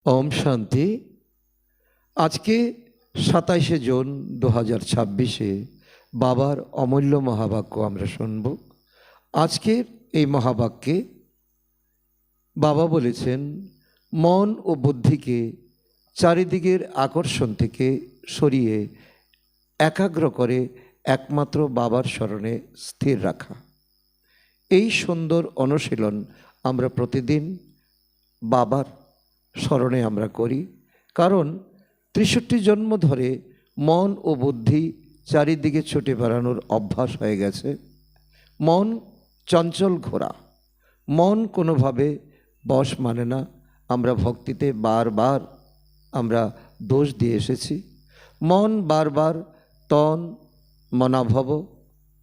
ওম শান্তি। আজকে 27শে জুন 2026-এ বাবার অমূল্য মহাবাক্য আমরা শুনব। আজকের এই মহাবাক্যে বাবা বলেছেন, মন ও বুদ্ধিকে চারিদিকের আকর্ষণ থেকে সরিয়ে একাগ্র করে একমাত্র বাবার স্মরণে স্থির রাখা। এই সুন্দর অনুশীলন আমরা প্রতিদিন বাবার স্মরণে আমরা করি, কারণ 63 জন্ম ধরে মন ও বুদ্ধি চারিদিকে ছুটে বেড়ানোর অভ্যাস হয়ে গেছে। মন চঞ্চল ঘোড়া, মন কোনোভাবে বশ মানে না। আমরা ভক্তিতে বারবার আমরা দোষ দিয়ে এসেছি। মন বারবার তন মনাভব,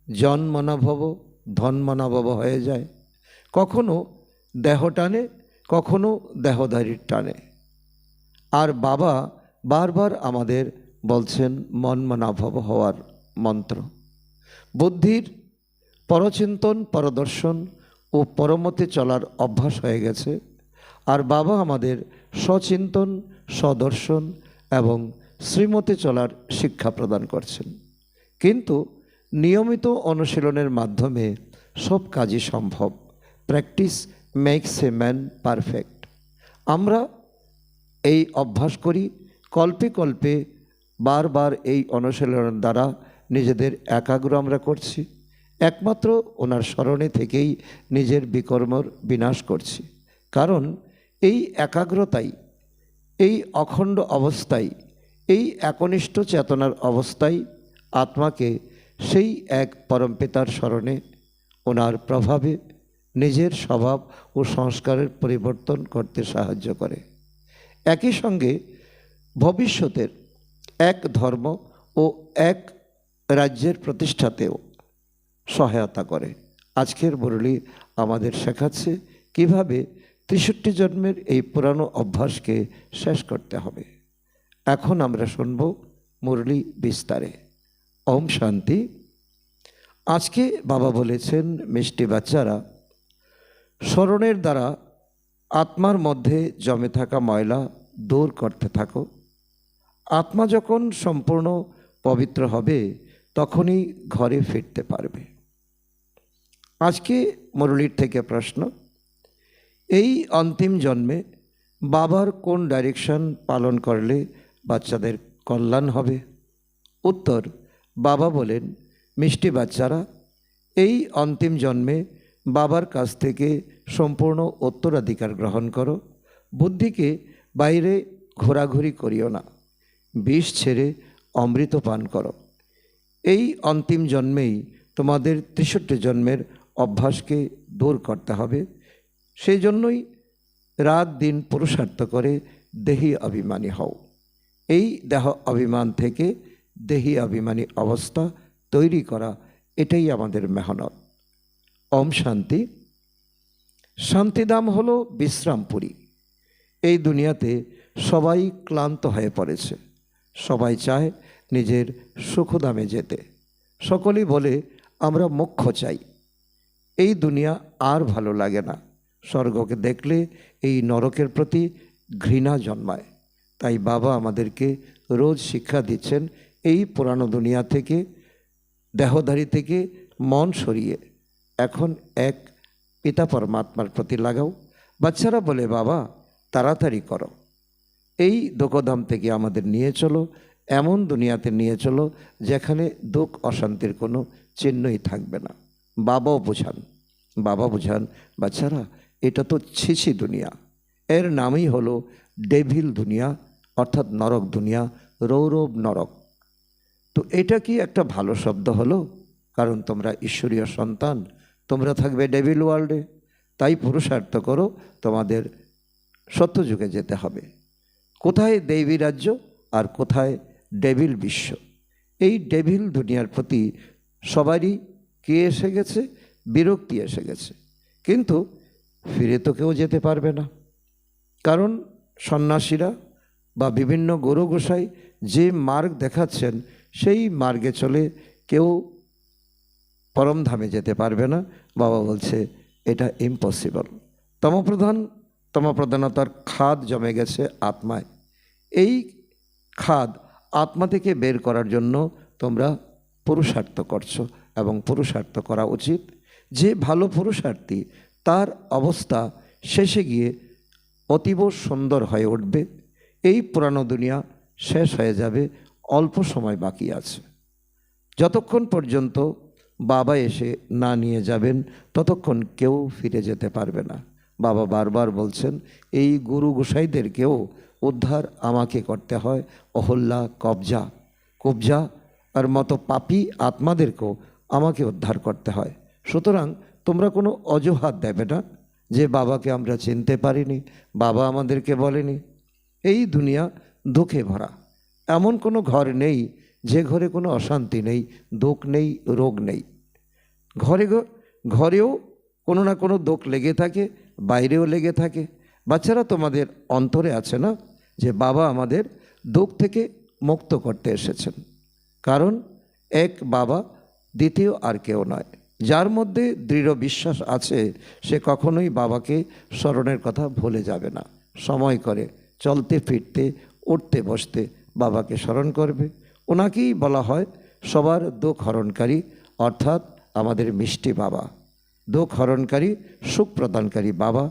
জন মনাভব, ধন মনাভব হয়ে যায়। কখনো দেহ টানে, কখনো দেহধারীর টানে। আর বাবা বারবার আমাদের বলছেন মন মনাভব হওয়ার মন্ত্র। বুদ্ধির পরচিন্তন, পরদর্শন ও পরমতে চলার অভ্যাস হয়ে গেছে। আর বাবা আমাদের সচিন্তন, সদর্শন এবং শ্রীমতে চলার শিক্ষা প্রদান করছেন। কিন্তু নিয়মিত অনুশীলনের মাধ্যমে সব কাজই সম্ভব। Practice makes a man perfect. আমরা এই অভ্যাস করি, কল্পে কল্পে বারবার এই অনুশীলনের দ্বারা নিজেদের একাগ্র আমরা করছি। একমাত্র ওনার স্মরণে থেকেই নিজের বিকর্মর বিনাশ করছি। কারণ এই একাগ্রতাই, এই অখণ্ড অবস্থায়, এই একনিষ্ঠ চেতনার অবস্থায় আত্মাকে সেই এক পরমপিতার স্মরণে ওনার প্রভাবে নিজের স্বভাব ও সংস্কারের পরিবর্তন করতে সাহায্য করে। একই সঙ্গে ভবিষ্যতের এক ধর্ম ও এক রাজ্যের প্রতিষ্ঠাতেও সহায়তা করে। আজকের মুরলী আমাদের শেখাচ্ছে কিভাবে 63 জন্মের এই পুরানো অভ্যাসকে শেষ করতে হবে। এখন আমরা শুনব মুরলী বিস্তারে। ওম শান্তি। আজকে বাবা বলেছেন, মিষ্টি বাচ্চারা, স্মরণের দ্বারা আত্মার মধ্যে জমে থাকা ময়লা দূর করতে থাকো। আত্মা যখন সম্পূর্ণ পবিত্র হবে তখনই ঘরে ফিরতে পারবে। আজকে মুরলীর থেকে প্রশ্ন, এই অন্তিম জন্মে বাবার কোন ডাইরেকশন পালন করলে বাচ্চাদের কল্যাণ হবে? উত্তর, বাবা বলেন, মিষ্টি বাচ্চারা, এই অন্তিম জন্মে বাবার কাছ থেকে সম্পূর্ণ উত্তরাধিকার গ্রহণ করো। বুদ্ধিকে বাইরে ঘোরাঘুরি করিও না, বিষ ছেড়ে অমৃত পান করো। এই অন্তিম জন্মেই তোমাদের 63 জন্মের অভ্যাসকে দূর করতে হবে। সেই জন্যই রাত দিন পুরুষার্থ করে দেহি অভিমানী হও। এই দেহ অভিমান থেকে দেহি অভিমানী অবস্থা তৈরি করা, এটাই আমাদের মেহনত। ওম শান্তি। শান্তিধাম হলো বিশ্রামপুরী। এই দুনিয়াতে সবাই ক্লান্ত হয়ে পড়েছে, সবাই চায় নিজের সুখধামে যেতে। সকলেই বলে আমরা মোক্ষ চাই। এই দুনিয়া আর ভালো লাগে না। স্বর্গকে দেখলে এই নরকের প্রতি ঘৃণা জন্মায়। তাই বাবা আমাদেরকে রোজ শিক্ষা দিচ্ছেন, এই পুরানো দুনিয়া থেকে, দেহধারী থেকে মন সরিয়ে এখন এক পিতা পরমাত্মার প্রতি লাগাও। বাচ্চারা বলে, বাবা তাড়াতাড়ি করো, এই দুঃখধাম থেকে আমাদের নিয়ে চলো, এমন দুনিয়াতে নিয়ে চলো যেখানে দুঃখ অশান্তির কোনো চিহ্নই থাকবে না। বাবাও বোঝান, বাবা বোঝান, বাচ্চারা এটা তো ছিছি দুনিয়া, এর নামই হলো ডেভিল দুনিয়া, অর্থাৎ নরক দুনিয়া, রৌরব নরক। তো এটা কি একটা ভালো শব্দ হলো? কারণ তোমরা ঈশ্বরীয় সন্তান, তোমরা থাকবে ডেভিল ওয়ার্ল্ডে। তাই পুরুষার্থ করো, তোমাদের সত্যযুগে যেতে হবে। কোথায় দেবী রাজ্য আর কোথায় ডেভিল বিশ্ব? এই ডেভিল দুনিয়ার প্রতি সবারই কে এসে গেছে? বিরক্তি এসে গেছে। কিন্তু ফিরে তো কেউ যেতে পারবে না, কারণ সন্ন্যাসীরা বা বিভিন্ন গুরু গোসাই যে মার্গ দেখাচ্ছেন সেই মার্গে চলে কেউ পরমধামে যেতে পারবে না। বাবা বলছে এটা ইম্পসিবল। তমপ্রধান তমপ্রধানতার খাদ জমে গেছে আত্মায়। এই খাদ আত্মা থেকে বের করার জন্য তোমরা পুরুষার্থ করছো, এবং পুরুষার্থ করা উচিত। যে ভালো পুরুষার্থী তার অবস্থা শেষে গিয়ে অতীব সুন্দর হয়ে উঠবে। এই পুরানো দুনিয়া শেষ হয়ে যাবে, অল্প সময় বাকি আছে। যতক্ষণ পর্যন্ত বাবা এসে না নিয়ে যাবেন ততক্ষণ কেউ ফিরে যেতে পারবে না। বাবা বারবার বলছেন, এই গুরু গোসাইদেরকেও উদ্ধার আমাকে করতে হয়। অহল্যা, কবজা আর মতো পাপী আত্মাদেরকেও আমাকে উদ্ধার করতে হয়। সুতরাং তোমরা কোনো অজুহাত দেবে না যে বাবাকে আমরা চিনতে পারিনি, বাবা আমাদেরকে বলেনি। এই দুনিয়া দুঃখে ভরা। এমন কোনো ঘর নেই যে ঘরে কোনো অশান্তি নেই, দুঃখ নেই, রোগ নেই। ঘরেও কোনো না কোনো দুঃখ লেগে থাকে, বাইরেও লেগে থাকে। বাচ্চারা, তোমাদের অন্তরে আছে না যে বাবা আমাদের দুঃখ থেকে মুক্ত করতে এসেছেন? কারণ এক বাবা, দ্বিতীয় আর কেউ নয়। যার মধ্যে দৃঢ় বিশ্বাস আছে সে কখনোই বাবাকে স্মরণের কথা ভুলে যাবে না। সময় করে চলতে ফিরতে, উঠতে বসতে বাবাকে স্মরণ করবে। ওনাকেই বলা হয় সবার দুঃখ হরণকারী, অর্থাৎ আমাদের মিষ্টি বাবা। দুঃখ হরণকারী, সুখ প্রদানকারী বাবা।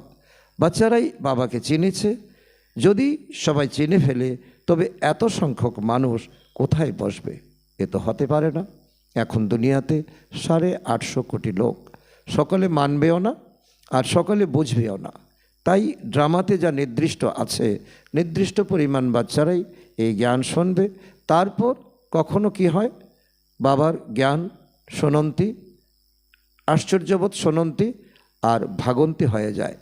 বাচ্চারাই বাবাকে চিনেছে। যদি সবাই চিনে ফেলে তবে এত সংখ্যক মানুষ কোথায় বসবে? এ তো হতে পারে না। এখন দুনিয়াতে 850 কোটি লোক, সকলে মানবেও না আর সকলে বুঝবেও না। তাই ড্রামাতে যা নির্দিষ্ট আছে, নির্দিষ্ট পরিমাণ বাচ্চারাই এই জ্ঞান শুনবে। তারপর কখনো কি হয়, বাবার জ্ঞান শুনন্তি, আশ্চর্যবোধ শুনন্তি আর ভাগন্তি হয়ে যায়।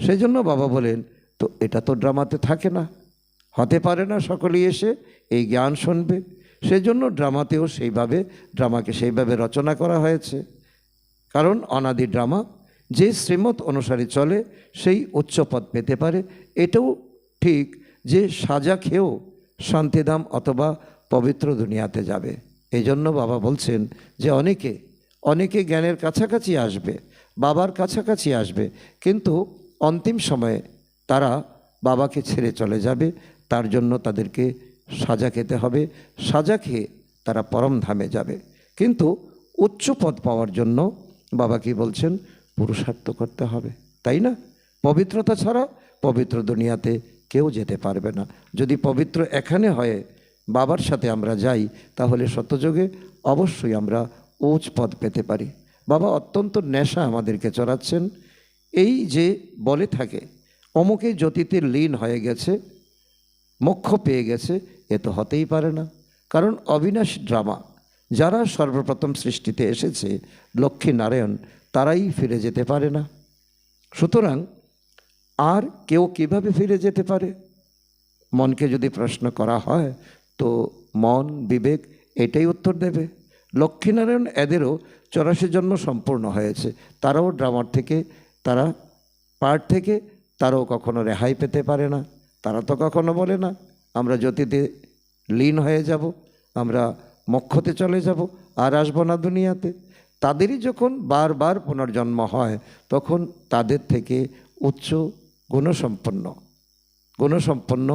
সেই জন্য বাবা বলেন, তো এটা তো ড্রামাতে থাকে না, হতে পারে না সকলেই এসে এই জ্ঞান শুনবে। সেজন্য ড্রামাতেও ড্রামাকে সেইভাবে রচনা করা হয়েছে। কারণ অনাদি ড্রামা যে শ্রীমত অনুসারে চলে সেই উচ্চপদ পেতে পারে। এটাও ঠিক যে সাজা খেয়েও শান্তিধাম অথবা পবিত্র দুনিয়াতে যাবে। এই জন্য বাবা বলছেন যে অনেকে জ্ঞানের কাছাকাছি আসবে, বাবার কাছাকাছি আসবে, কিন্তু অন্তিম সময়ে তারা বাবাকে ছেড়ে চলে যাবে। তার জন্য তাদেরকে সাজা খেতে হবে। সাজা খেয়ে তারা পরম ধামে যাবে। কিন্তু উচ্চ পদ পাওয়ার জন্য বাবা কি বলছেন? পুরুষার্থ করতে হবে, তাই না? পবিত্রতা ছাড়া পবিত্র দুনিয়াতে কেউ যেতে পারবে না। যদি পবিত্র এখানে হয়ে বাবার সাথে আমরা যাই তাহলে সত্যযোগে অবশ্যই আমরা উচ্চ পদ পেতে পারি। বাবা অত্যন্ত নেশা আমাদেরকে চড়াচ্ছেন। এই যে বলে থাকে অমুকে জ্যোতিতে লীন হয়ে গেছে, মোক্ষ পেয়ে গেছে, এ তো হতেই পারে না। কারণ অবিনাশ ড্রামা, যারা সর্বপ্রথম সৃষ্টিতে এসেছে লক্ষ্মী নারায়ণ, তারাই ফিরে যেতে পারে না। সুতরাং আর কেউ কিভাবে ফিরে যেতে পারে? মনকে যদি প্রশ্ন করা হয় তো মন, বিবেক এটাই উত্তর দেবে। লক্ষ্মীনারায়ণ এদেরও 84 জন্ম সম্পূর্ণ হয়েছে। তারাও ড্রামার থেকে, তারা পার্ট থেকে তারাও কখনো রেহাই পেতে পারে না। তারা তো কখনো বলে না আমরা জ্যোতিতে লীন হয়ে যাব, আমরা মোক্ষতে চলে যাব, আর আসবো না দুনিয়াতে। তাদেরই যখন বারবার পুনর্জন্ম হয় তখন তাদের থেকে উচ্চ গুণসম্পন্ন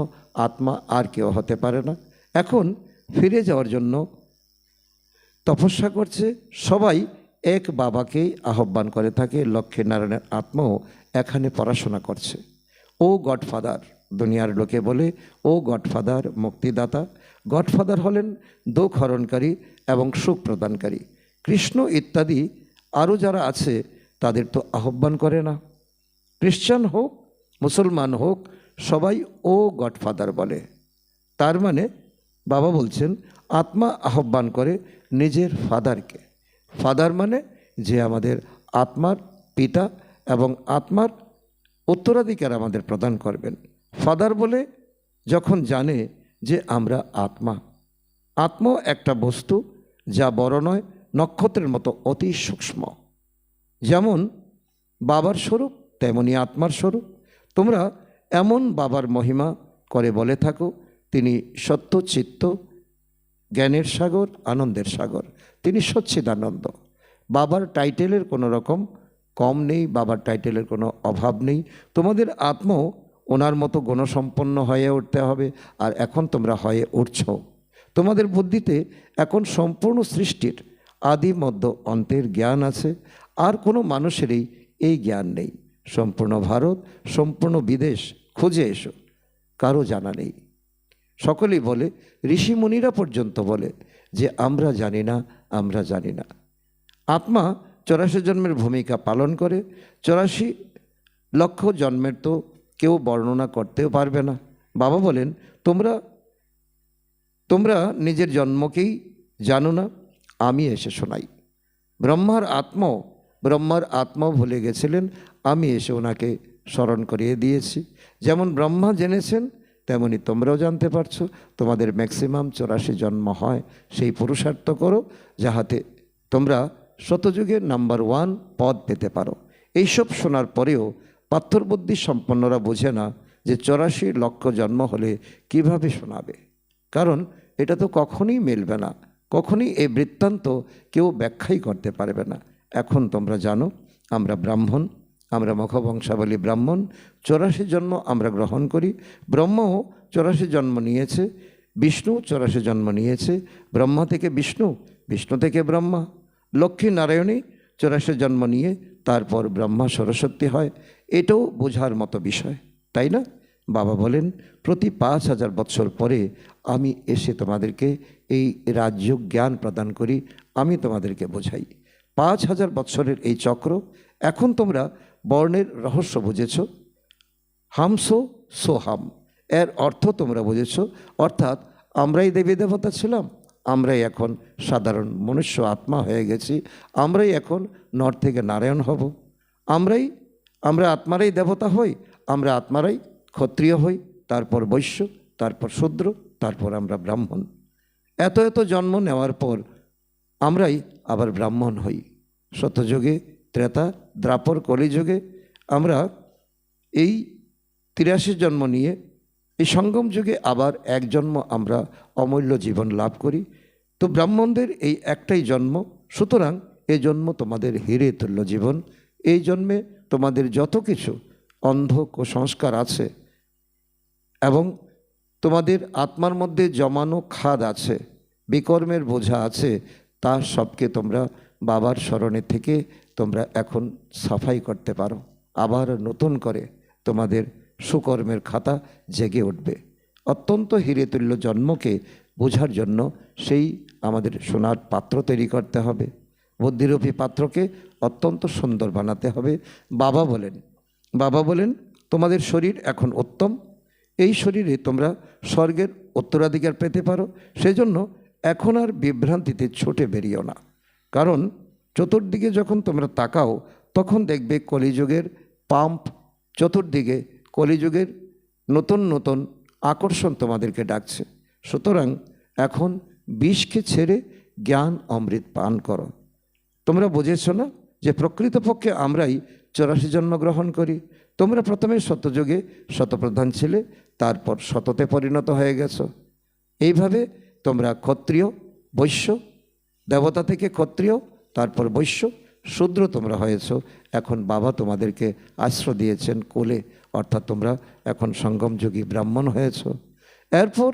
আত্মা আর কেউ হতে পারে না। এখন ফিরে যাওয়ার জন্য তপস্যা করছে সবাই, এক বাবাকেই আহ্বান করে থাকে। লক্ষ্মীনারায়ণের আত্মাও এখানে পড়াশোনা করছে। ও গডফাদার, দুনিয়ার লোকে বলে ও গডফাদার, মুক্তিদাতা। গডফাদার হলেন দুঃখ হরণকারী এবং সুখ প্রদানকারী। কৃষ্ণ ইত্যাদি আরও যারা আছে তাদের তো আহ্বান করে না। খ্রিশ্চান হোক, মুসলমান হোক, সবাই ও গডফাদার বলে। তার মানে বাবা বলছেন আত্মা আহ্বান করে নিজের ফাদারকে। ফাদার মানে যে আমাদের আত্মার পিতা এবং আত্মার উত্তরাধিকার আমাদের প্রদান করবেন। ফাদার বলে যখন জানে যে আমরা আত্মাও একটা বস্তু যা বড় নয়, নক্ষত্রের মতো অতি সূক্ষ্ম। যেমন বাবার স্বরূপ তেমনি আত্মার স্বরূপ। তোমরা এমন বাবার মহিমা করে বলে থাকো, তিনি সত্য চিত্ত, জ্ঞানের সাগর, আনন্দের সাগর। তিনি সচ্চিদানন্দ। বাবার টাইটেলের কোনো রকম কম নেই, বাবার টাইটেলের কোনো অভাব নেই। তোমাদের আত্মাও ওনার মতো গুণসম্পন্ন হয়ে উঠতে হবে, আর এখন তোমরা হয়ে উঠছ। তোমাদের বুদ্ধিতে এখন সম্পূর্ণ সৃষ্টির আদি মধ্য অন্তের জ্ঞান আছে, আর কোনো মানুষেরই এই জ্ঞান নেই। সম্পূর্ণ ভারত, সম্পূর্ণ বিদেশ খুঁজে এসো, কারো জানা নেই। সকলেই বলে, ঋষিমুনিরা পর্যন্ত বলে যে আমরা জানি না, আমরা জানি না। আত্মা 84 জন্মের ভূমিকা পালন করে। 84 লক্ষ জন্মের তো কেউ বর্ণনা করতেও পারবে না। বাবা বলেন, তোমরা নিজের জন্মকেই জানো না, আমি এসে শোনাই। ব্রহ্মার আত্মাও ভুলে গেছিলেন, আমি এসে ওনাকে স্মরণ করিয়ে দিয়েছি। যেমন ব্রহ্মা জেনেছেন, তেমনি তোমরাও জানতে পারছো। তোমাদের ম্যাক্সিমাম 84 জন্ম হয়, সেই পুরুষার্থ করো যাহাতে তোমরা শতযুগের নাম্বার 1 পদ পেতে পারো। এইসব শোনার পরেও পাথর বুদ্ধি সম্পন্নরা বোঝে না যে 84 লক্ষ জন্ম হলে কিভাবে শোনাবে, কারণ এটা তো কখনোই মিলবে না, কখনোই এই বৃত্তান্ত কেউ ব্যাখ্যাই করতে পারবে না। এখন তোমরা জানো আমরা ব্রাহ্মণ, আমরা মুখবংশাবলী ব্রাহ্মণ। 84 জন্ম আমরা গ্রহণ করি। ব্রহ্মও 84 জন্ম নিয়েছে, বিষ্ণু 84 জন্ম নিয়েছে। ব্রহ্মা থেকে বিষ্ণু, বিষ্ণু থেকে ব্রহ্মা। লক্ষ্মী নারায়ণী 84 জন্ম নিয়ে তারপর ব্রহ্মা সরস্বতী হয়। এটাও বোঝার মতো বিষয়, তাই না? বাবা বলেন, প্রতি 5000 বৎসর পরে আমি এসে তোমাদেরকে এই রাজ্য জ্ঞান প্রদান করি, আমি তোমাদেরকে বোঝাই। 5000 বৎসরের এই চক্র। এখন তোমরা বর্ণের রহস্য বুঝেছ। হামসো সোহাম, এর অর্থ তোমরা বুঝেছ। অর্থাৎ আমরাই দেবী দেবতা ছিলাম, আমরাই এখন সাধারণ মনুষ্য আত্মা হয়ে গেছি। আমরাই এখন নর থেকে নারায়ণ হব। আমরা আত্মারাই দেবতা হই, আমরা আত্মারাই ক্ষত্রিয় হই, তারপর বৈশ্য, তারপর শূদ্র, তারপর আমরা ব্রাহ্মণ। এত এত জন্ম নেওয়ার পর আমরাই আবার ব্রাহ্মণ হই। সত্যযুগে, ত্রেতা, দ্বাপর, কলিযুগে আমরা এই 83 জন্ম নিয়ে এই সঙ্গম যুগে আবার এক জন্ম আমরা অমূল্য জীবন লাভ করি। তো ব্রাহ্মণদের এই একটাই জন্ম, সুতরাং এই জন্ম তোমাদের হিরে তুল্য জীবন। এই জন্মে তোমাদের যত কিছু অন্ধ কুসংস্কার আছে এবং তোমাদের আত্মার মধ্যে জমানো খাদ আছে, বিকর্মের বোঝা আছে, তা সবকে তোমরা বাবার স্মরণে থেকে তোমরা এখন সাফাই করতে পারো। আবার নতুন করে তোমাদের সুকর্মের খাতা জেগে উঠবে। অত্যন্ত হিরেতুল্য জন্মকে বোঝার জন্য সেই আমাদের সোনার পাত্র তৈরি করতে হবে। বুদ্ধিরূপী পাত্রকে অত্যন্ত সুন্দর বানাতে হবে। বাবা বলেন তোমাদের শরীর এখন উত্তম, এই শরীরে তোমরা স্বর্গের উত্তরাধিকার পেতে পারো। সেজন্য এখন আর বিভ্রান্তিতে ছুটে বেরিও না, কারণ চতুর্দিকে যখন তোমরা তাকাও তখন দেখবে কলিযুগের পাম্প, চতুর্দিকে কলিযুগের নতুন নতুন আকর্ষণ তোমাদেরকে ডাকছে। সুতরাং এখন বিষকে ছেড়ে জ্ঞান অমৃত পান করো। তোমরা বুঝেছ না যে প্রকৃতপক্ষে আমরাই 84 জন্ম গ্রহণ করি। তোমরা প্রথমে সত্যযুগে শতপ্রধান ছিলে, তারপর শততে পরিণত হয়ে গেছ। এইভাবে তোমরা ক্ষত্রিয়, বৈশ্য, দেবতা থেকে ক্ষত্রিয়, তারপর বৈশ্য, শূদ্র তোমরা হয়েছ। এখন বাবা তোমাদেরকে আশ্রয় দিয়েছেন কোলে, অর্থাৎ তোমরা এখন সঙ্গমযোগী ব্রাহ্মণ হয়েছ। এরপর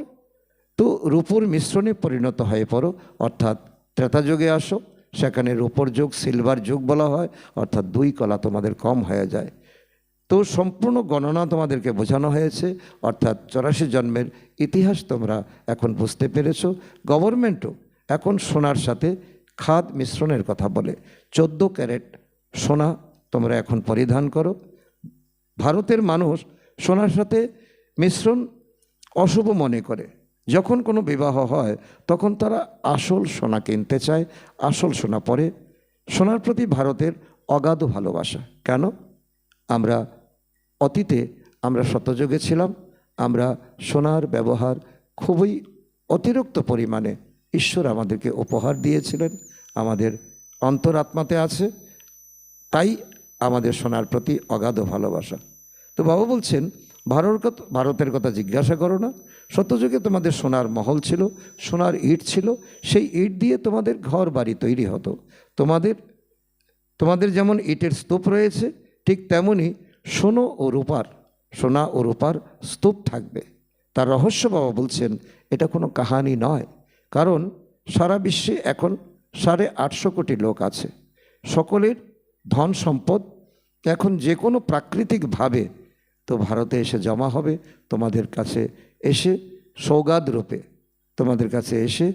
তো রূপোর মিশ্রণে পরিণত হয়ে পড়ো, অর্থাৎ ত্রেতা যুগে আসো, সেখানে রূপোর যুগ, সিলভার যুগ বলা হয়, অর্থাৎ 2 কলা তোমাদের কম হয়ে যায়। তো সম্পূর্ণ গণনা তোমাদেরকে বোঝানো হয়েছে, অর্থাৎ 84 জন্মের ইতিহাস তোমরা এখন বুঝতে পেরেছ। গভর্নমেন্টও এখন সোনার সাথে খাদ মিশ্রণের কথা বলে। 14 ক্যারেট সোনা তোমরা এখন পরিধান করো। ভারতের মানুষ সোনার সাথে মিশ্রণ অশুভ মনে করে। যখন কোনো বিবাহ হয় তখন তারা আসল সোনা কিনতে চায়, আসল সোনা পরে। সোনার প্রতি ভারতের অগাধ ভালোবাসা। কেন? আমরা অতীতে আমরা শতযুগে ছিলাম, আমরা সোনার ব্যবহার খুবই অতিরিক্ত পরিমাণে ঈশ্বর আমাদেরকে উপহার দিয়েছিলেন, আমাদের অন্তরাত্মাতে আছে, তাই আমাদের সোনার প্রতি অগাধ ভালোবাসা। তো বাবা বলছেন ভারতের কথা জিজ্ঞাসা করো না। সত্যযুগে তোমাদের সোনার মহল ছিল, সোনার ইট ছিল, সেই ইট দিয়ে তোমাদের ঘর বাড়ি তৈরি হতো। তোমাদের যেমন ইটের স্তূপ রয়েছে, ঠিক তেমনই সোনো ও রূপার সোনা ও রূপার স্তূপ থাকবে। তার রহস্য বাবা বলছেন এটা কোনো কাহানি নয়, কারণ সারা বিশ্বে এখন 850 কোটি লোক আছে। সকলের ধন সম্পদ এখন যে কোনো প্রাকৃতিকভাবে তো ভারতে এসে জমা হবে, তোমাদের কাছে এসে সৌগাত রূপে তোমাদের কাছে এসে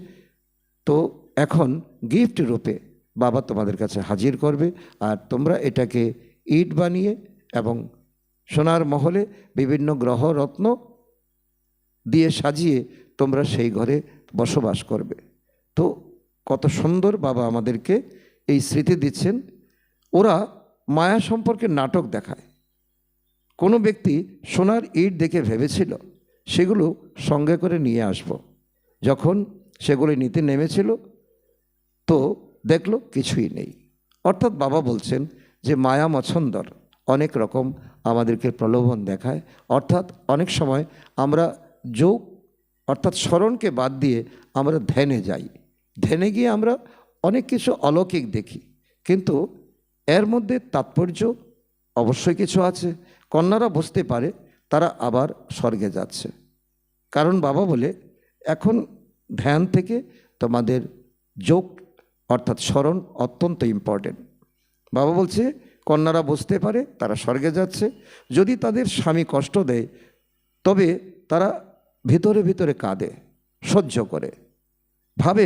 তো এখন গিফট রূপে বাবা তোমাদের কাছে হাজির করবে। আর তোমরা এটাকে ইট বানিয়ে এবং সোনার মহলে বিভিন্ন গ্রহ রত্ন দিয়ে সাজিয়ে তোমরা সেই ঘরে বসবাস করবে। তো কত সুন্দর বাবা আমাদেরকে এই স্মৃতি দিচ্ছেন। ওরা মায়া সম্পর্কে নাটক দেখায়। কোনো ব্যক্তি সোনার ইট দেখে ভেবেছিল সেগুলো সঙ্গে করে নিয়ে আসব। যখন সেগুলি নিতে নেমেছিল তো দেখলো কিছুই নেই। অর্থাৎ বাবা বলছেন যে মায়া মছন্দর অনেক রকম আমাদেরকে প্রলোভন দেখায়। অর্থাৎ অনেক সময় আমরা যোগ অর্থাৎ স্মরণকে বাদ দিয়ে আমরা ধ্যানে যাই। ধ্যানে গিয়ে আমরা অনেক কিছু অলৌকিক দেখি, কিন্তু এর মধ্যে তাৎপর্য অবশ্যই কিছু আছে। কন্যারা বুঝতে পারে তারা আবার স্বর্গে যাচ্ছে, কারণ বাবা বলে এখন ধ্যান থেকে তোমাদের যোগ অর্থাৎ স্মরণ অত্যন্ত ইম্পর্টেন্ট। বাবা বলছে কন্যারা বুঝতে পারে তারা স্বর্গে যাচ্ছে। যদি তাদের স্বামী কষ্ট দেয় তবে তারা ভিতরে ভিতরে কাঁদে, সহ্য করে, ভাবে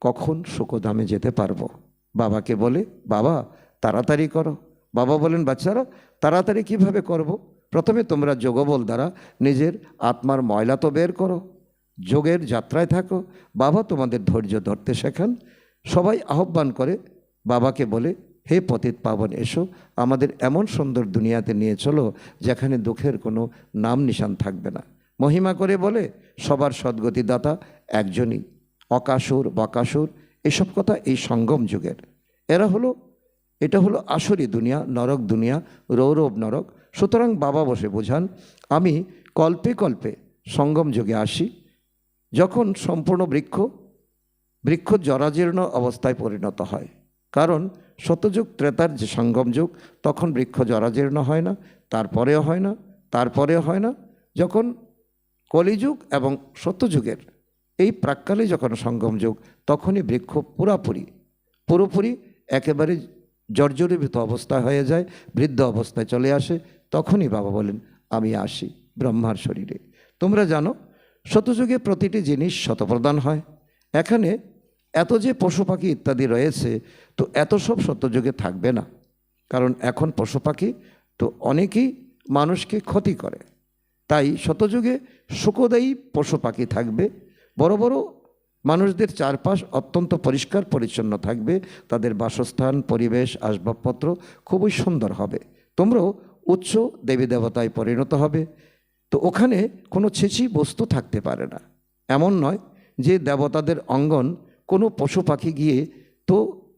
কখন সুখধামে যেতে পারবো। বাবাকে বলে বাবা তাড়াতাড়ি করো। বাবা বলেন বাচ্চারা তাড়াতাড়ি কিভাবে করব? প্রথমে তোমরা যোগবল দ্বারা নিজের আত্মার ময়লা তো বের করো, যোগের যাত্রায় থাকো। বাবা তোমাদের ধৈর্য ধরতে শেখান। সবাই আহ্বান করে বাবাকে বলে হে পতিত পাবন এসো, আমাদের এমন সুন্দর দুনিয়াতে নিয়ে চলো যেখানে দুঃখের কোনো নাম নিশান থাকবে না। মহিমা করে বলে সবার সদ্গতিদাতা একজনই, অকাসুর বকাসুর এসব কথা এই সঙ্গম যুগের। এটা হলো আসরি দুনিয়া, নরক দুনিয়া, রৌরব নরক। সুতরাং বাবা বসে বোঝান আমি কল্পে কল্পে সঙ্গম যুগে আসি, যখন সম্পূর্ণ বৃক্ষ জরাজীর্ণ অবস্থায় পরিণত হয়। কারণ সত্যযুগ ত্রেতার যে সঙ্গম যুগ, তখন বৃক্ষ জরাজীর্ণ হয় না, তারপরেও হয় না। যখন কলিযুগ এবং সত্যযুগের এই প্রাক্কালে যখন সঙ্গম যুগ, তখনই বৃক্ষ পুরোপুরি একেবারে জর্জরীভূত অবস্থা হয়ে যায়, বৃদ্ধ অবস্থায় চলে আসে। তখনই বাবা বলেন আমি আসি ব্রহ্মার শরীরে। তোমরা জানো সত্যযুগে প্রতিটি জিনিস শতপ্রদান হয়। এখানে এত যে পশু পাখি ইত্যাদি রয়েছে, তো এত সব সত্যযুগে থাকবে না, কারণ এখন পশু পাখি তো অনেকেই মানুষকে ক্ষতি করে। তাই শতযুগে সুখদায়ী পশু পাখি থাকবে, বড় বড় মানুষদের চারপাশ অত্যন্ত পরিষ্কার পরিচ্ছন্ন থাকবে, তাদের বাসস্থান পরিবেশ আসবাবপত্র খুবই সুন্দর হবে। তোমরাও উচ্চ দেবী দেবতায় পরিণত হবে। তো ওখানে কোনো ছেঁচি বস্তু থাকতে পারে না। এমন নয় যে দেবতাদের অঙ্গন কোনো পশু পাখি গিয়ে তো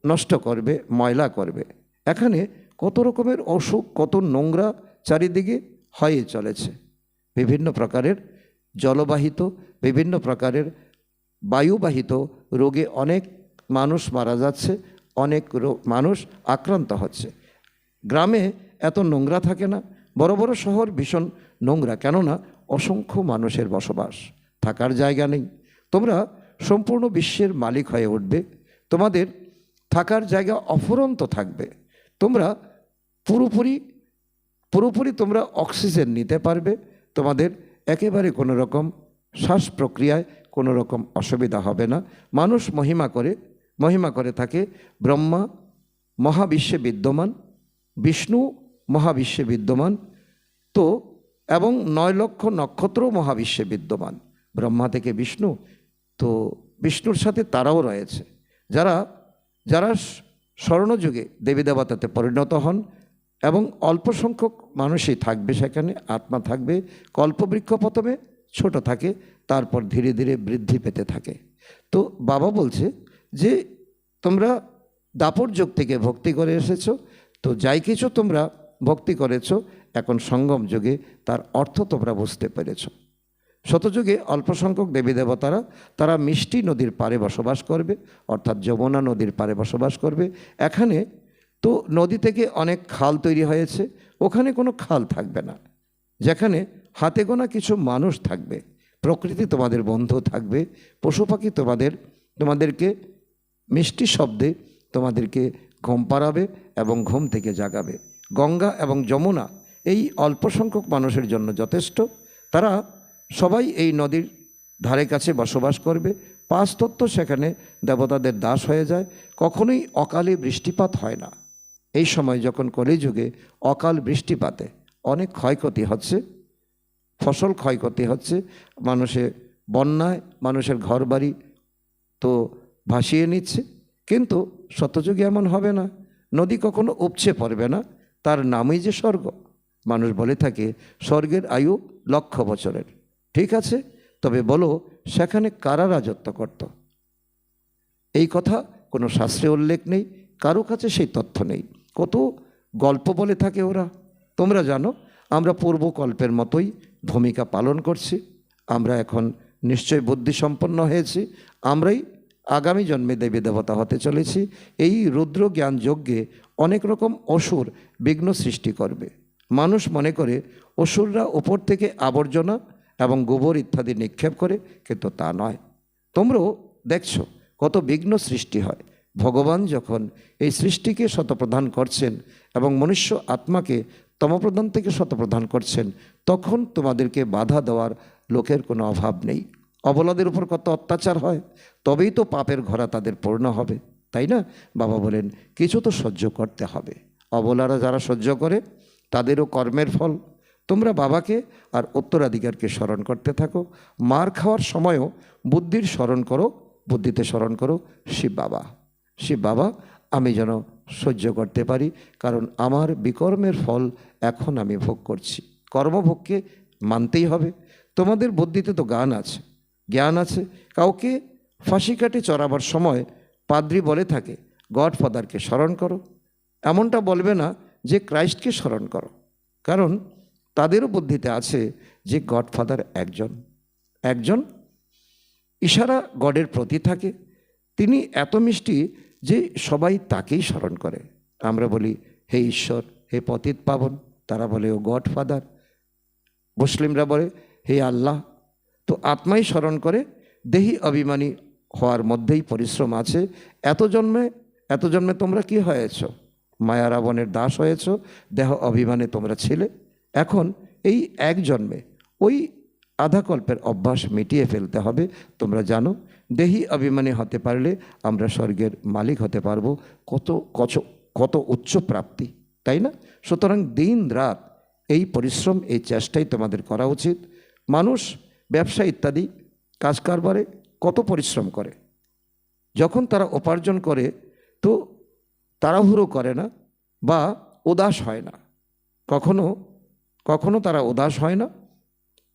নষ্ট করবে, ময়লা করবে। এখানে কত রকমের অসুখ, কত নোংরা চারিদিকে হয়ে চলেছে। বিভিন্ন প্রকারের জলবাহিত, বিভিন্ন প্রকারের বায়ুবাহিত রোগে অনেক মানুষ মারা যাচ্ছে, অনেক মানুষ আক্রান্ত হচ্ছে। গ্রামে এত নোংরা থাকে না, বড় বড় শহর ভীষণ নোংরা, কেননা অসংখ্য মানুষের বসবাস, থাকার জায়গা নেই। তোমরা সম্পূর্ণ বিশ্বের মালিক হয়ে উঠবে, তোমাদের থাকার জায়গা অফুরন্ত থাকবে। তোমরা পুরোপুরি তোমরা অক্সিজেন নিতে পারবে, তোমাদের একেবারে কোনো রকম শ্বাস প্রক্রিয়ায় কোনো রকম অসুবিধা হবে না। মানুষ মহিমা করে থাকে ব্রহ্মা মহাবিশ্বে বিদ্যমান, বিষ্ণু মহাবিশ্বে বিদ্যমান, তো এবং 9 লক্ষ নক্ষত্র মহাবিশ্বে বিদ্যমান। ব্রহ্মা থেকে বিষ্ণু, তো বিষ্ণুর সাথে তারাও রয়েছে। যারা স্বর্ণযুগে দেবী দেবতাতে পরিণত হন, এবং অল্প সংখ্যক মানুষই থাকবে সেখানে, আত্মা থাকবে। কল্পবৃক্ষ প্রথমে ছোট থাকে, তারপর ধীরে ধীরে বৃদ্ধি পেতে থাকে। তো বাবা বলছে যে তোমরা দাপর যুগ থেকে ভক্তি করে এসেছো, তো যাই কিছু তোমরা ভক্তি করেছো, এখন সঙ্গম যুগে তার অর্থ তোমরা বুঝতে পেরেছ। শতযুগে অল্প সংখ্যক দেবী দেবতারা তারা মিষ্টি নদীর পাড়ে বসবাস করবে, অর্থাৎ যমুনা নদীর পাড়ে বসবাস করবে। এখানে তো নদী থেকে অনেক খাল তৈরি হয়েছে, ওখানে কোনো খাল থাকবে না। যেখানে হাতে গোনা কিছু মানুষ থাকবে, প্রকৃতি তোমাদের বন্ধু থাকবে, পশু পাখি তোমাদেরকে মিষ্টি শব্দে তোমাদেরকে ঘুম পাড়াবে এবং ঘুম থেকে জাগাবে। গঙ্গা এবং যমুনা এই অল্প সংখ্যক মানুষের জন্য যথেষ্ট। তারা সবাই এই নদীর ধারে কাছে বসবাস করবে। পাঁচ তত্ত্ব সেখানে দেবতাদের দাস হয়ে যায়। কখনোই অকালে বৃষ্টিপাত হয় না। এই সময় যখন কলিযুগে অকাল বৃষ্টিপাতে অনেক ক্ষয়ক্ষতি হচ্ছে, ফসল ক্ষয়ক্ষতি হচ্ছে, বন্যায় মানুষের ঘরবাড়ি তো ভাসিয়ে নিচ্ছে। কিন্তু শতযুগে এমন হবে না। নদী কখনো উপচে পড়বে না, তার নামই যে স্বর্গ। মানুষ বলে থাকে স্বর্গের আয়ু 1,00,000 বছরের। ঠিক আছে, তবে বলো সেখানে কারা রাজত্ব করত? এই কথা কোনো শাস্ত্রে উল্লেখ নেই, কারো কাছে সেই তথ্য নেই। কত গল্প বলে থাকে ওরা। তোমরা জানো আমরা পূর্বকল্পের মতোই ভূমিকা পালন করছি। আমরা এখন নিশ্চয় বুদ্ধিসম্পন্ন হয়েছি। আমরাই আগামী জন্মে দেবী দেবতা হতে চলেছি। এই রুদ্র জ্ঞান যজ্ঞে অনেক রকম অসুর বিঘ্ন সৃষ্টি করবে। মানুষ মনে করে অসুররা ওপর থেকে আবর্জনা এবং গোবর ইত্যাদি নিক্ষেপ করে, কিন্তু তা নয়। তোমরাও দেখছো কত বিঘ্ন সৃষ্টি হয়। ভগবান যখন এই সৃষ্টিকে শতপ্রধান করছেন এবং মনুষ্য আত্মাকে তমপ্রধান থেকে শতপ্রধান করছেন, তখন তোমাদেরকে বাধা দেওয়ার লোকের কোনো অভাব নেই। অবলাদের উপর কত অত্যাচার হয়, তবেই তো পাপের ঘোড়া তাদের পূর্ণ হবে, তাই না? বাবা বলেন কিছু তো সহ্য করতে হবে। অবলারা যারা সহ্য করে তাদেরও কর্মের ফল। তোমরা বাবাকে আর উত্তরাধিকারকে স্মরণ করতে থাকো। মার খাওয়ার সময়ও বুদ্ধির স্মরণ করো, বুদ্ধিতে স্মরণ করো শিব বাবা। শিব বাবা, আমি যেন সহ্য করতে পারি, কারণ আমার বিকর্মের ফল এখন আমি ভোগ করছি। কর্মভোগকে মানতেই হবে। তোমাদের বুদ্ধিতে তো জ্ঞান আছে। কাউকে ফাঁসি কাটে চড়াবার সময় পাদ্রী বলে থাকে গডফাদারকে স্মরণ করো। এমনটা বলবে না যে ক্রাইস্টকে স্মরণ করো, কারণ তাদেরও বুদ্ধিতে আছে যে গডফাদার একজন ইশারা গডের প্রতি থাকে। তিনি এত মিষ্টি যে সবাই তাকেই স্মরণ করে। আমরা বলি হে ঈশ্বর, হে পতিত পাবন, তারা বলে ও গডফাদার। মুসলিমরা বলে হে আল্লাহ। তো আত্মাই স্মরণ করে। দেহি অভিমানী হওয়ার মধ্যেই পরিশ্রম আছে। এত জন্মে তোমরা কি হয়েছ? মায়া রাবণের দাস হয়েছ। দেহ অভিমানে তোমরা ছিলে। এখন এই এক জন্মে ওই আধা কল্পের অভ্যাস মিটিয়ে ফেলতে হবে। তোমরা জানো দেহি অভিমানী হতে পারলে আমরা স্বর্গের মালিক হতে পারবো। কত উচ্চ প্রাপ্তি, তাই না? সুতরাং দিন রাত এই পরিশ্রম, এই চেষ্টাই তোমাদের করা উচিত। মানুষ ব্যবসা ইত্যাদি কাজ কারবারে কত পরিশ্রম করে। যখন তারা উপার্জন করে তো তাড়াহুড়ো করে না বা উদাস হয় না। কখনো তারা উদাস হয় না।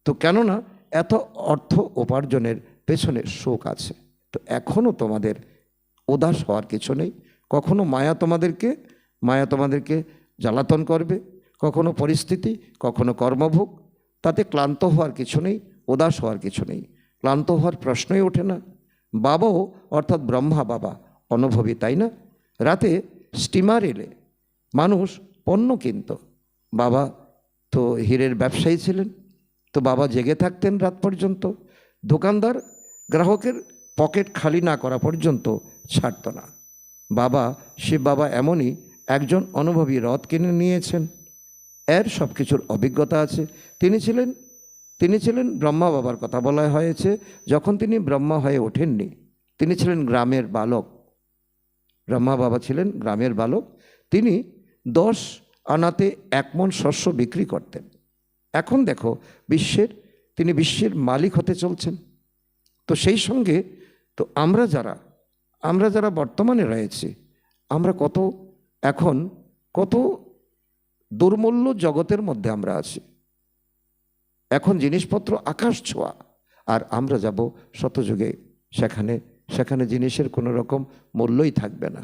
তো কেননা এত অর্থ উপার্জনের পেছনে শোক আছে। তো এখনও তোমাদের উদাস হওয়ার কিছু নেই। কখনো মায়া তোমাদেরকে জ্বালাতন করবে, কখনো পরিস্থিতি, কখনো কর্মভোগ। তাতে ক্লান্ত হওয়ার কিছু নেই, উদাস হওয়ার কিছু নেই। ক্লান্ত হওয়ার প্রশ্নই ওঠে না। বাবাও অর্থাৎ ব্রহ্মা বাবা অনুভবী, তাই না? রাতে স্টিমার এলে মানুষ পণ্য কিনত। বাবা তো হীরের ব্যবসায়ী ছিলেন, তো বাবা জেগে থাকতেন রাত পর্যন্ত। দোকানদার গ্রাহকের পকেট খালি না করা পর্যন্ত ছাড়ত না। শিব বাবা এমনই একজন অনুভবী রথ কিনে নিয়েছেন। এর সব কিছুর অভিজ্ঞতা আছে। তিনি ছিলেন ব্রহ্মা বাবার কথা বলা হয়েছে। যখন তিনি ব্রহ্মা হয়ে ওঠেননি, তিনি ছিলেন গ্রামের বালক। ব্রহ্মা বাবা ছিলেন গ্রামের বালক। তিনি 10 আনাতে 1 মণ শস্য বিক্রি করতেন। এখন দেখো তিনি বিশ্বের মালিক হতে চলছেন। তো সেই সঙ্গে তো আমরা যারা বর্তমানে রয়েছি, আমরা কত দুর্মূল্য জগতের মধ্যে আমরা আছি। এখন জিনিসপত্র আকাশ ছোঁয়া, আর আমরা যাব শতযুগে, সেখানে জিনিসের কোনো রকম মূল্যই থাকবে না।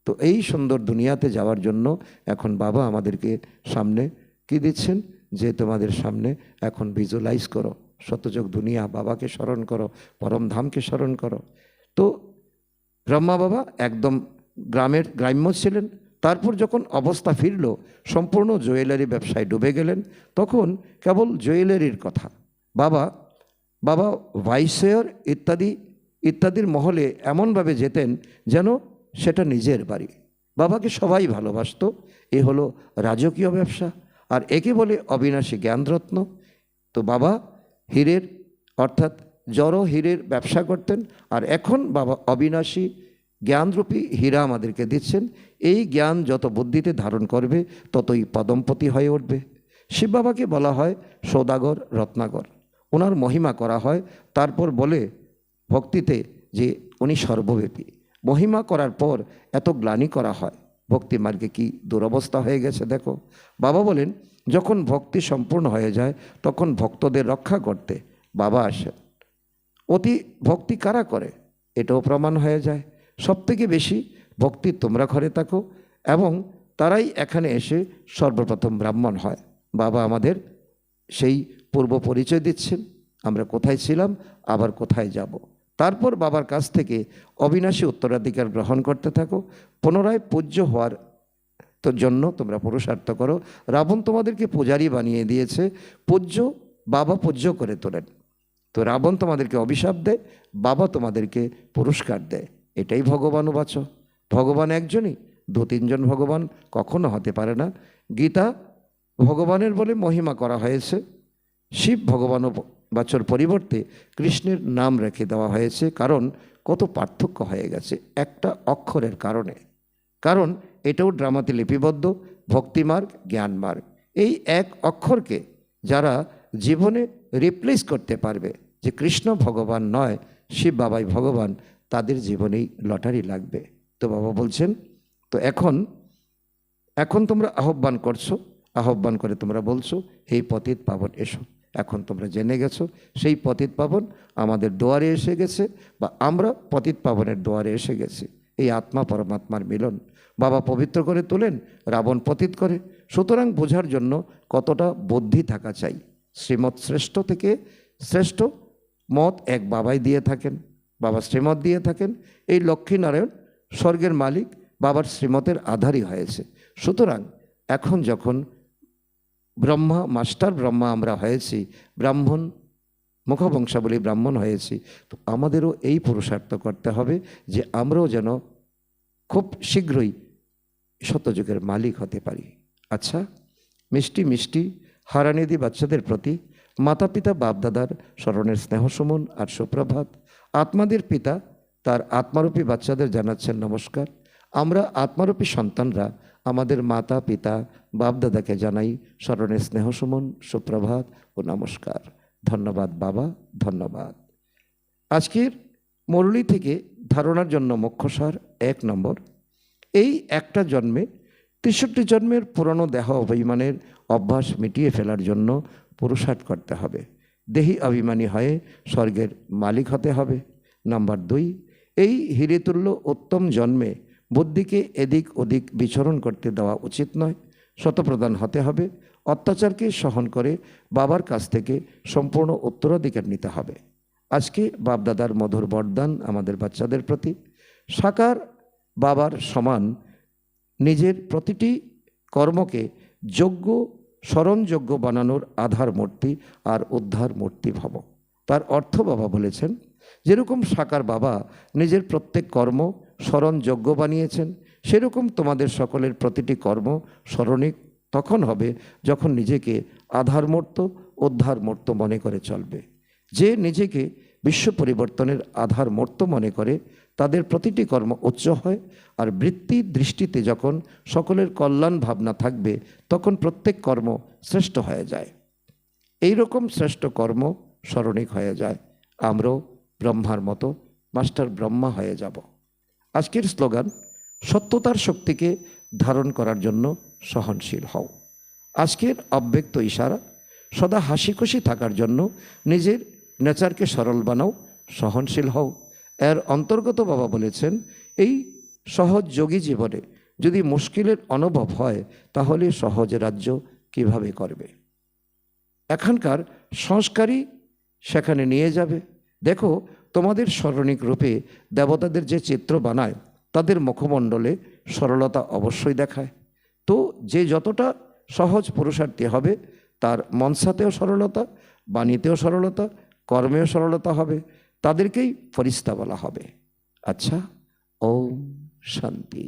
তো এই সুন্দর দুনিয়াতে যাওয়ার জন্য এখন বাবা আমাদেরকে সামনে কি দিচ্ছেন, যে তোমাদের সামনে এখন ভিজুয়ালাইজ করো শতযুগ দুনিয়া, বাবাকে স্মরণ করো, পরমধামকে স্মরণ করো। তো ব্রহ্মা বাবা একদম গ্রাম্য ছিলেন। তারপর যখন অবস্থা ফিরল, সম্পূর্ণ জুয়েলারি ব্যবসায় ডুবে গেলেন। তখন কেবল জুয়েলারির কথা, বাবা বাবা ভাইসরয় ইত্যাদির মহলে এমনভাবে যেতেন যেন সেটা নিজের বাড়ি। বাবাকে সবাই ভালোবাসতো। এ হলো রাজকীয় ব্যবসা, আর একে বলে অবিনাশী জ্ঞানরত্ন। তো বাবা হীরের অর্থাৎ জড় হীরের ব্যবসা করতেন, আর এখন বাবা অবিনাশী জ্ঞানরূপী হীরা আমাদেরকে দিচ্ছেন। এই জ্ঞান যত বুদ্ধিতে ধারণ করবে ততই পদমপতি হয়ে উঠবে। শিব বাবাকে বলা হয় সৌদাগর, রত্নাগর। ওনার মহিমা করা হয়, তারপর বলে ভক্তিতে যে উনি সর্বব্যাপী। মহিমা করার পর এত গ্লানি করা হয়, ভক্তি মার্গে কি দুরবস্থা হয়ে গেছে দেখো। বাবা বলেন যখন ভক্তি সম্পূর্ণ হয়ে যায় তখন ভক্তদের রক্ষা করতে বাবা আসেন। অতি ভক্তি কারা করে এটাও প্রমাণ হয়ে যায়। সবথেকে বেশি ভক্তি তোমরা ঘরে থাকো, এবং তারাই এখানে এসে সর্বপ্রথম ব্রাহ্মণ হয়। বাবা আমাদের সেই পূর্ব পরিচয় দিচ্ছেন, আমরা কোথায় ছিলাম, আবার কোথায় যাব। তারপর বাবার কাছ থেকে অবিনাশী উত্তরাধিকার গ্রহণ করতে থাকো। পুনরায় পূজ্য হওয়ার জন্য তোমরা পুরুষার্থ করো। রাবণ তোমাদেরকে পূজারী বানিয়ে দিয়েছে, পূজ্য বাবা পূজ্য করে তোলেন। তো রাবণ তোমাদেরকে অভিশাপ দেয়, বাবা তোমাদেরকে পুরস্কার দেয়। এটাই ভগবানুবাচ। ভগবান একজনই, দু তিনজন ভগবান কখনো হতে পারে না। গীতা ভগবানের বলে মহিমা করা হয়েছে। শিব ভগবানুবাচর পরিবর্তে কৃষ্ণের নাম রেখে দেওয়া হয়েছে, কারণ কত পার্থক্য হয়ে গেছে একটা অক্ষরের কারণে। কারণ এটাও ড্রামাতে লিপিবদ্ধ, ভক্তিমার্গ, জ্ঞানমার্গ। এই এক অক্ষরকে যারা জীবনে রিপ্লেস করতে পারবে যে কৃষ্ণ ভগবান নয়, শিব বাবাই ভগবান, তাদের জীবনেই লটারি লাগবে। তো বাবা বলছেন, তো এখন তোমরা আহ্বান করছো, আহ্বান করে তোমরা বলছো হে পতিত পাবন এসো। এখন তোমরা জেনে গেছো সেই পতিত পাবন আমাদের দুয়ারে এসে গেছে, বা আমরা পতিত পাবনের দুয়ারে এসে গেছি। এই আত্মা পরমাত্মার মিলন। বাবা পবিত্র করে তোলেন, রাবণ পতিত করে। সুতরাং বোঝার জন্য কতটা বুদ্ধি থাকা চাই। শ্রীমৎ শ্রেষ্ঠ থেকে শ্রেষ্ঠ মত এক বাবাই দিয়ে থাকেন, বাবা শ্রীমত দিয়ে থাকেন। এই লক্ষ্মীনারায়ণ স্বর্গের মালিক বাবার শ্রীমতের আধারই হয়েছে। সুতরাং এখন যখন ব্রহ্মা, মাস্টার ব্রহ্মা আমরা হয়েছি, ব্রাহ্মণ মুখবংশাবলী ব্রাহ্মণ হয়েছি, তো আমাদেরও এই পুরুষার্থ করতে হবে যে আমরাও যেন খুব শীঘ্রই শতযুগের মালিক হতে পারি। আচ্ছা, মিষ্টি মিষ্টি হারানিধি বাচ্চাদের প্রতি মাতা পিতা বাপদাদার স্মরণের স্নেহসুমন আর সুপ্রভাত। আত্মাদের পিতা তার আত্মারূপী বাচ্চাদের জানাচ্ছেন নমস্কার। আমরা আত্মারূপী সন্তানরা আমাদের মাতা পিতা বাপদাদাকে জানাই স্মরণের স্নেহসুমন, সুপ্রভাত ও নমস্কার। ধন্যবাদ বাবা, ধন্যবাদ। আজকের মুরলী থেকে ধারণার জন্য মুখ্যসার 1 নম্বর, এই একটা জন্মে 63 জন্মের পুরনো দেহ অভিমানের অভ্যাস মিটিয়ে ফেলার জন্য পুরুষার্থ করতে হবে। দেহি অভিমানী হয়ে স্বর্গের মালিক হতে হবে। নাম্বার 2, এই হিরেতুল্য উত্তম জন্মে বুদ্ধিকে এদিক ওদিক বিচরণ করতে দেওয়া উচিত নয়, শতপ্রদান হতে হবে। অত্যাচারকে সহন করে বাবার কাছ থেকে সম্পূর্ণ উত্তরাধিকার নিতে হবে। আজকে বাপদাদার মধুর বরদান আমাদের বাচ্চাদের প্রতি। সাকার বাবার সমান নিজের প্রতিটি কর্মকে যোগ্য, স্মরণযোগ্য বানানোর আধার মূর্তি আর উদ্ধার মূর্তি ভাব। তার অর্থ বাবা বলেছেন, যেরকম সাকার বাবা নিজের প্রত্যেক কর্ম স্মরণযোগ্য বানিয়েছেন, সেরকম তোমাদের সকলের প্রতিটি কর্ম স্মরণিক তখন হবে যখন নিজেকে আধারমূর্ত, উদ্ধারমূর্ত মনে করে চলবে। যে নিজেকে বিশ্ব পরিবর্তনের আধারমূর্ত মনে করে তাদের প্রতিটি কর্ম উচ্চ হয়, আর বৃত্তি দৃষ্টিতে যখন সকলের কল্যাণ ভাবনা থাকবে তখন প্রত্যেক কর্ম শ্রেষ্ঠ হয়ে যায়। এই রকম শ্রেষ্ঠ কর্ম স্মরণিক হয়ে যায়। আমরাও ব্রহ্মার মতো মাস্টার ব্রহ্মা হয়ে যাব। আজকের স্লোগান, সত্যতার শক্তিকে ধারণ করার জন্য সহনশীল হও। আজকের অব্যক্ত ইশারা, সদা হাসি খুশি থাকার জন্য নিজের নেচারকে সরল বানাও, সহনশীল হও। এর অন্তর্গত বাবা বলেছেন, এই সহজ যোগী জীবনে যদি মুশকিলের অনুভব হয় তাহলে সহজ রাজ্য কিভাবে করবে। এখানকার সংস্কারই সেখানে নিয়ে যাবে। দেখো, তোমাদের স্মরণিক রূপে দেবতাদের যে চিত্র বানায় তাদের মুখমণ্ডলে সরলতা অবশ্যই দেখায়। তো যে যতটা সহজ পুরুষার্থী হবে, তার মনসাতেও সরলতা, বাণীতেও সরলতা, কর্মেও সরলতা হবে, তাদেরকেই ফরিস্তা বলা হবে। আচ্ছা, ওম শান্তি।